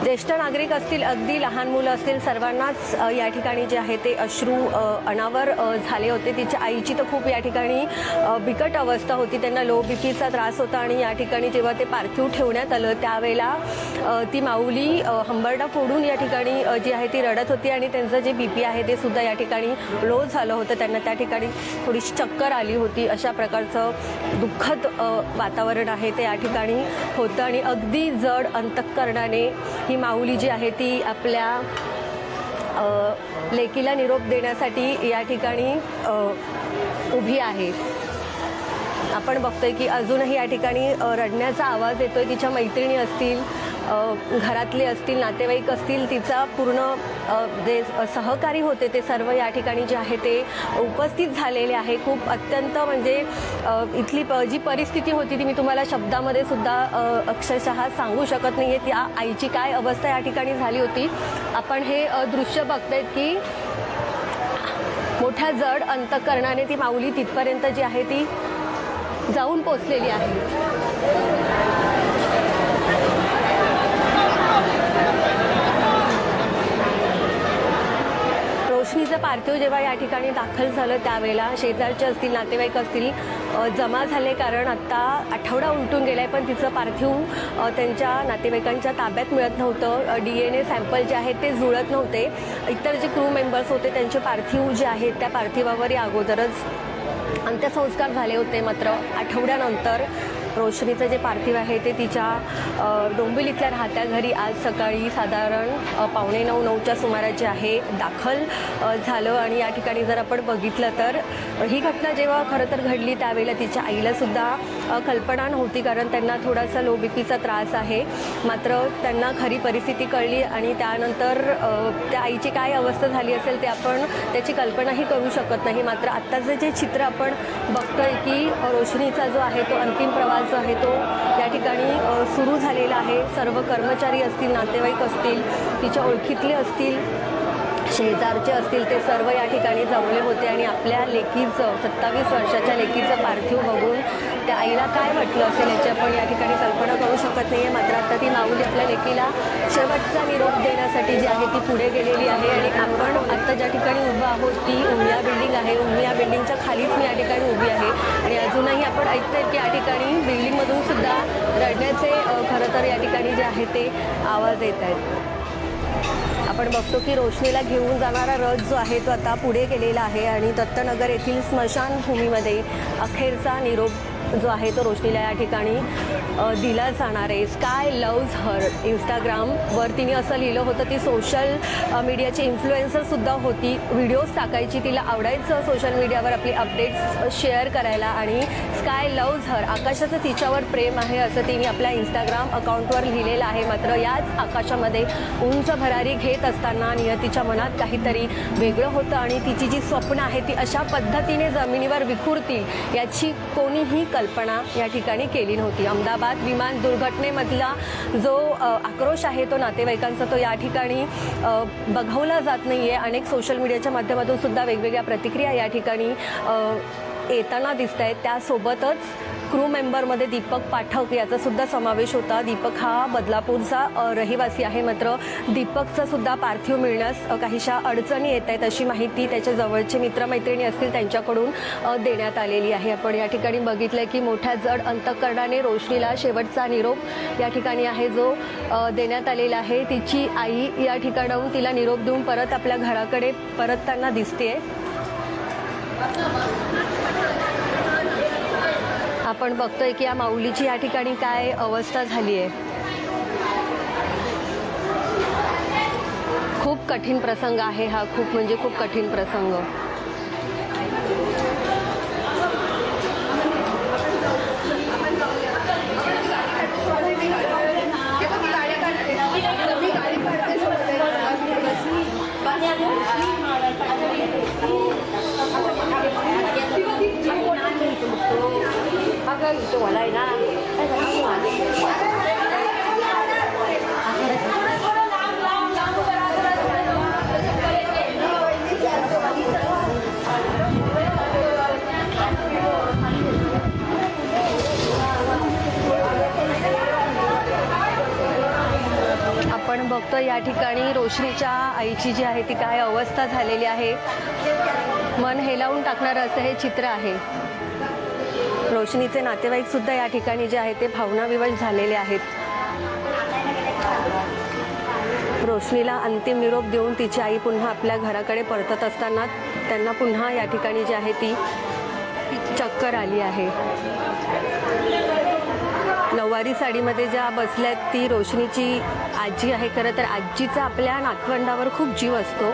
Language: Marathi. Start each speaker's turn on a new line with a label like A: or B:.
A: ज्येष्ठ नागरिक असतील, अगदी लहान मुलं असतील, सर्वांनाच या ठिकाणी जे आहे ते अश्रू अनावर झाले होते. तिच्या आईची तर खूप या ठिकाणी बिकट अवस्था होती. त्यांना लो बीपीचा त्रास होता आणि या ठिकाणी जेव्हा ते पार्थिव ठेवण्यात आलं त्यावेळेला ती माऊली हंबरडा फोडून या ठिकाणी जी आहे ती रडत होती आणि त्यांचं जे बीपी आहे ते सुद्धा या ठिकाणी लो झालं होतं. त्यांना त्या ठिकाणी थोडीशी चक्कर आली होती. अशा प्रकारचं दुःखद वातावरण आहे ते या ठिकाणी होतं आणि अगदी जड अंतःकरणाने ही माऊली जी आहे ती आपल्या लेकीला निरोप देण्यासाठी या ठिकाणी उभी आहे. आपण बघतोय की अजूनही या ठिकाणी रडण्याचा आवाज येतोय. तिच्या मैत्रिणी असतील, घरातले असतील, नातेवाईक असतील, तिचा पूर्ण जे सहकारी होते ते सर्व या ठिकाणी जे आहे ते उपस्थित झालेले आहे. खूप अत्यंत म्हणजे इथली जी परिस्थिती होती ती मी तुम्हाला शब्दामध्ये सुद्धा अक्षरशः सांगू शकत नाही आहे. त्या आईची काय अवस्था या ठिकाणी झाली होती. आपण हे दृश्य बघतायत की मोठ्या जड अंतःकरणाने ती माऊली तिथपर्यंत जी आहे ती जाऊन पोचलेली आहे. रोशनीचं पार्थिव जेव्हा या ठिकाणी दाखल झालं त्यावेळेला शेजारचे असतील, नातेवाईक असतील जमा झाले. कारण आत्ता आठवडा उलटून गेला आहे पण तिचं पार्थिव त्यांच्या नातेवाईकांच्या ताब्यात मिळत नव्हतं. DNA सॅम्पल जे आहेत ते जुळत नव्हते. इतर जे क्रू मेंबर्स होते त्यांचे पार्थिव जे आहेत त्या पार्थिवावर या अगोदरच अंत्यसंस्कार झाले होते. मात्र आठवड्यानंतर रोशनीचं जे पार्थिव आहे ते तिच्या डोंबिवलीतल्या राहत्या घरी आज सकाळी साधारण 8:45-9च्या सुमारास जे आहे दाखल झालं. आणि या ठिकाणी जर आपण बघितलं तर ही घटना जेव्हा खरं तर घडली त्यावेळेला तिच्या आईलासुद्धा कल्पना नव्हती. कारण त्यांना थोडासा लो बीपीचा त्रास आहे. मात्र त्यांना खरी परिस्थिती कळली आणि त्यानंतर त्या आईची काय अवस्था झाली असेल ते आपण त्याची कल्पनाही करू शकत नाही. मात्र आत्ताचं जे चित्र आपण बघतोय की रोशनीचा जो आहे तो अंतिम प्रवास जो आहे तो या ठिकाणी सुरू झालेला आहे. सर्व कर्मचारी असतील, नातेवाईक असतील, तिच्या ओळखीतले असतील, शेजारचे असतील, ते सर्व या ठिकाणी जमले होते आणि आपल्या लेकीचं 27 वर्षाच्या लेकीचं पार्थिव बघून त्या आईला काय वाटलं असेल याची आपण या ठिकाणी कल्पना करू शकत नाही आहे. मात्र आता ती माऊली आपल्या लेकीला शेवटचा निरोप देण्यासाठी जी आहे ती पुढे गेलेली आहे. आणि आपण आत्ता ज्या ठिकाणी उभं आहोत ती उमिया बिल्डिंग आहे. उमिया बिल्डिंगच्या खालीच मी या ठिकाणी उभी आहे आणि अजूनही आपण ऐकतोय की या ठिकाणी बिल्डिंगमधून सुद्धा रडण्याचे खरं तर या ठिकाणी जे आहे ते आवाज येत आहेत. आपण बघतो की रोशनीला घेऊन जाणारा रथ जो आहे तो आता पुढे गेलेला आहे आणि दत्तनगर येथील स्मशानभूमीमध्ये अखेरचा निरोप जो आहे तो रोशनीला या ठिकाणी दिला जाणार आहे. स्काय लव्ज हर इंस्टाग्रामवर तिने असं लिहिलं होतं. ती सोशल मीडियाची इन्फ्लुएन्सरसुद्धा होती. व्हिडिओज टाकायची, तिला आवडायचं सोशल मीडियावर आपली अपडेट्स शेअर करायला. आणि स्काय लव्ज हर, आकाशाचं तिच्यावर प्रेम आहे असं तिने आपल्या इंस्टाग्राम अकाउंटवर लिहिलेलं आहे. मात्र याच आकाशामध्ये उंच भरारी घेत असताना नियतीच्या मनात काहीतरी वेगळं होतं आणि तिची जी स्वप्न आहे ती अशा पद्धतीने जमिनीवर विखुरतील याची कोणीही कल्पना या ठिकाणी केली नव्हती. अहमदाबाद विमान दुर्घटनेमधला जो आक्रोश आहे तो नातेवाईकांचा तो या ठिकाणी बघवला जात नाही आहे. अनेक सोशल मीडियाच्या माध्यमातून सुद्धा वेगवेगळ्या प्रतिक्रिया या ठिकाणी येताना दिसत आहेत. त्यासोबतच क्रू मेंबरमध्ये दीपक पाठक याचा सुद्धा समावेश होता. दीपक हा बदलापूरचा रहिवासी आहे. मात्र दीपकचं सुद्धा पार्थिव मिळण्यास काहीशा अडचणी येत आहेत अशी माहिती त्याच्या जवळचे मित्रमैत्रिणी असतील त्यांच्याकडून देण्यात आलेली आहे. आपण या ठिकाणी बघितलं की मोठ्या जड अंतःकरणाने रोशनीला शेवटचा निरोप या ठिकाणी आहे जो देण्यात आलेला आहे. तिची आई या ठिकाणाहून तिला निरोप देऊन परत आपल्या घराकडे परतताना दिसते. आपण बघतोय की या माऊलीची या ठिकाणी काय अवस्था झाली आहे. खूप कठीण प्रसंग आहे हा, खूप म्हणजे खूप कठीण प्रसंग. आपण शकतो या ठिकाणी रोशनीच्या आईची जी आहे ती काय अवस्था झालेली आहे, मन हेलावून टाकणारं असं हे चित्र आहे. रोशनीचे नातेवाईक सुद्धा या ठिकाणी जे आहे ते भावनाविवश झालेले आहेत. रोशनीला अंतिम निरोप देऊन तिची आई पुन्हा आपल्या घराकडे परतत असताना त्यांना पुन्हा या ठिकाणी जी आहे ती चक्कर आली आहे. नऊवारी साडीमध्ये ज्या बसल्यात ती रोशनीची आजी आहे. खरं तर आजीचा आपल्या नातवंडावर खूप जीव असतो.